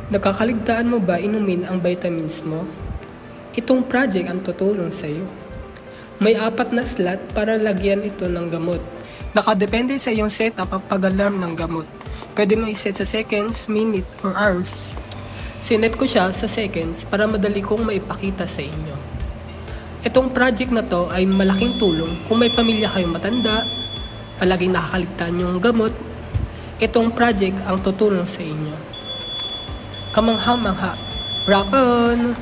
Nakakaligtaan mo ba inumin ang vitamins mo? Itong project ang tutulong sa iyo. May 4 na slot para lagyan ito ng gamot. Nakadepende sa iyong setup ang pag-alarm ng gamot. Pwede mo iset sa seconds, minute, or hours. Sinet ko siya sa seconds para madali kong maipakita sa inyo. Itong project na to ay malaking tulong kung may pamilya kayong matanda, palaging nakakaligtaan yung gamot. Itong project ang tutulong sa inyo. Kamangha-mangha. Rock on!